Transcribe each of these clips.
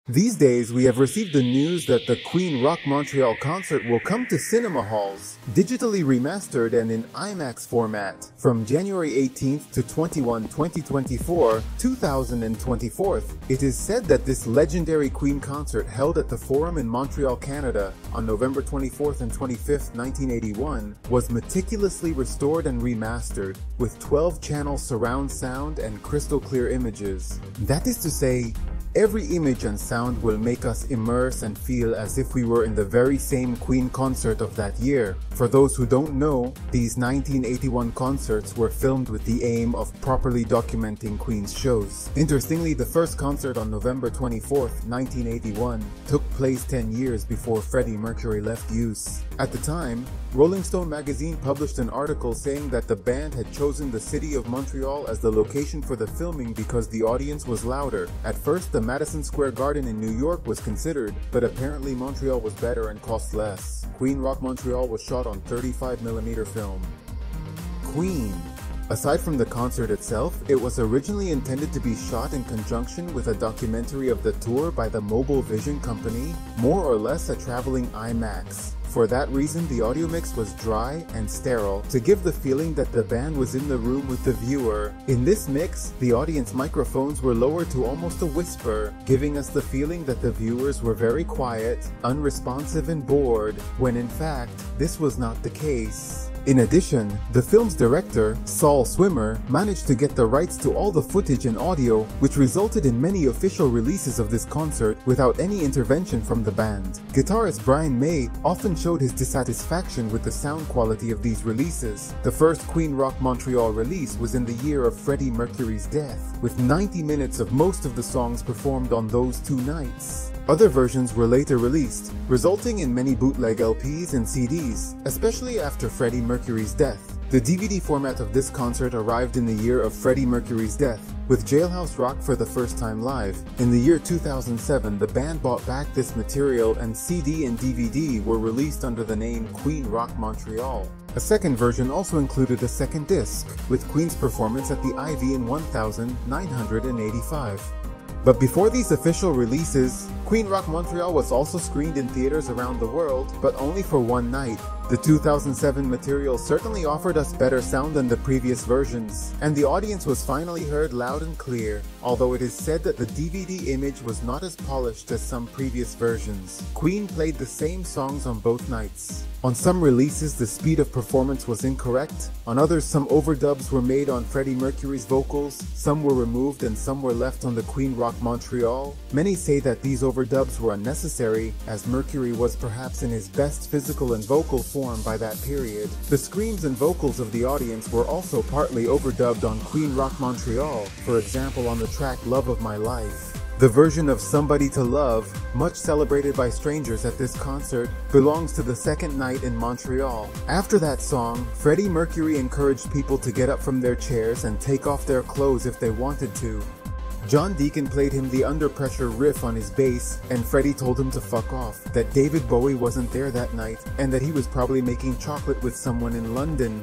These days, we have received the news that the Queen Rock Montreal concert will come to cinema halls, digitally remastered and in IMAX format, from January 18th to 21, 2024, 2024. It is said that this legendary Queen concert held at the Forum in Montreal, Canada, on November 24th and 25th, 1981, was meticulously restored and remastered, with 12-channel surround sound and crystal clear images. That is to say, every image and sound will make us immerse and feel as if we were in the very same Queen concert of that year. For those who don't know, these 1981 concerts were filmed with the aim of properly documenting Queen's shows. Interestingly, the first concert on November 24th, 1981 took place 10 years before Freddie Mercury left use. At the time, Rolling Stone magazine published an article saying that the band had chosen the city of Montreal as the location for the filming because the audience was louder. At first, the Madison Square Garden in New York was considered, but apparently Montreal was better and cost less. Queen Rock Montreal was shot on 35mm film. Queen. Aside from the concert itself, it was originally intended to be shot in conjunction with a documentary of the tour by the Mobile Vision Company, more or less a traveling IMAX. For that reason, the audio mix was dry and sterile to give the feeling that the band was in the room with the viewer. In this mix, the audience microphones were lowered to almost a whisper, giving us the feeling that the viewers were very quiet, unresponsive and bored, when in fact, this was not the case. In addition, the film's director, Saul Swimmer, managed to get the rights to all the footage and audio, which resulted in many official releases of this concert without any intervention from the band. Guitarist Brian May often showed his dissatisfaction with the sound quality of these releases. The first Queen Rock Montreal release was in the year of Freddie Mercury's death, with 90 minutes of most of the songs performed on those 2 nights. Other versions were later released, resulting in many bootleg LPs and CDs, especially after Freddie Mercury's death. The DVD format of this concert arrived in the year of Freddie Mercury's death, with Jailhouse Rock for the first time live. In the year 2007, the band bought back this material and CD and DVD were released under the name Queen Rock Montreal. A second version also included a second disc, with Queen's performance at the Ivy in 1985. But before these official releases, Queen Rock Montreal was also screened in theaters around the world, but only for one night. The 2007 material certainly offered us better sound than the previous versions, and the audience was finally heard loud and clear, although it is said that the DVD image was not as polished as some previous versions. Queen played the same songs on both nights. On some releases, the speed of performance was incorrect. On others, some overdubs were made on Freddie Mercury's vocals, some were removed and some were left on the Queen Rock Montreal. Many say that these overdubs were unnecessary, as Mercury was perhaps in his best physical and vocal form by that period. The screams and vocals of the audience were also partly overdubbed on Queen Rock Montreal, for example on the track Love of My Life. The version of Somebody to Love, much celebrated by strangers at this concert, belongs to the second night in Montreal. After that song, Freddie Mercury encouraged people to get up from their chairs and take off their clothes if they wanted to. John Deacon played him the Under Pressure riff on his bass, and Freddie told him to fuck off, that David Bowie wasn't there that night, and that he was probably making chocolate with someone in London.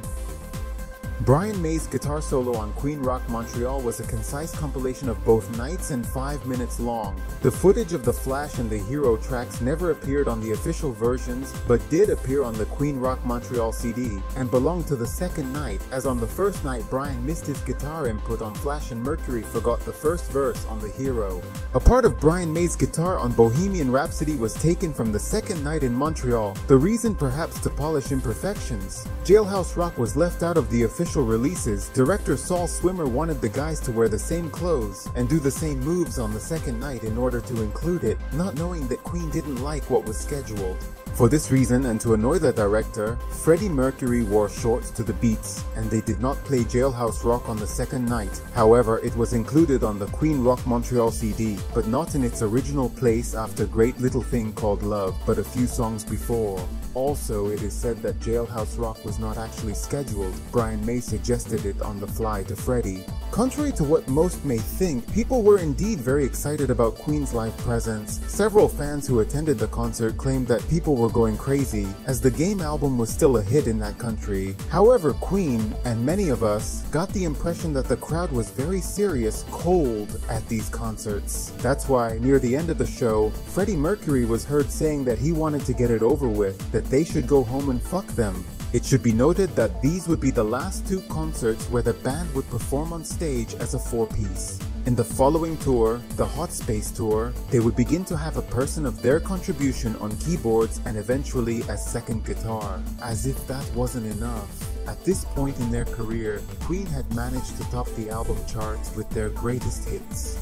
Brian May's guitar solo on Queen Rock Montreal was a concise compilation of both nights and 5 minutes long. The footage of the Flash and the Hero tracks never appeared on the official versions, but did appear on the Queen Rock Montreal CD, and belonged to the second night, as on the first night Brian missed his guitar input on Flash and Mercury forgot the first verse on the Hero. A part of Brian May's guitar on Bohemian Rhapsody was taken from the second night in Montreal, the reason perhaps to polish imperfections. Jailhouse Rock was left out of the official releases. Director Saul Swimmer wanted the guys to wear the same clothes and do the same moves on the second night in order to include it, not knowing that Queen didn't like what was scheduled. For this reason, and to annoy the director, Freddie Mercury wore shorts to the Beats, and they did not play Jailhouse Rock on the second night. However, it was included on the Queen Rock Montreal CD, but not in its original place after Great Little Thing Called Love, but a few songs before. Also, it is said that Jailhouse Rock was not actually scheduled. Brian May suggested it on the fly to Freddie. Contrary to what most may think, people were indeed very excited about Queen's live presence. Several fans who attended the concert claimed that people were were going crazy, as the Game album was still a hit in that country. However, Queen, and many of us, got the impression that the crowd was very serious, cold at these concerts. That's why, near the end of the show, Freddie Mercury was heard saying that he wanted to get it over with, that they should go home and fuck them. It should be noted that these would be the last 2 concerts where the band would perform on stage as a 4-piece. In the following tour, the Hot Space Tour, they would begin to have a person of their contribution on keyboards and eventually a second guitar. As if that wasn't enough. At this point in their career, Queen had managed to top the album charts with their greatest hits.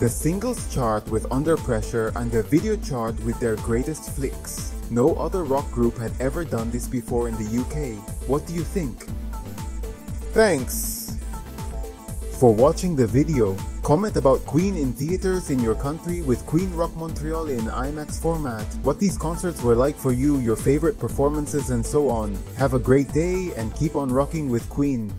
The singles chart with Under Pressure and the video chart with their greatest flicks. No other rock group had ever done this before in the UK. What do you think? Thanks for watching the video. Comment about Queen in theaters in your country with Queen Rock Montreal in IMAX format, what these concerts were like for you, your favorite performances and so on. Have a great day and keep on rocking with Queen.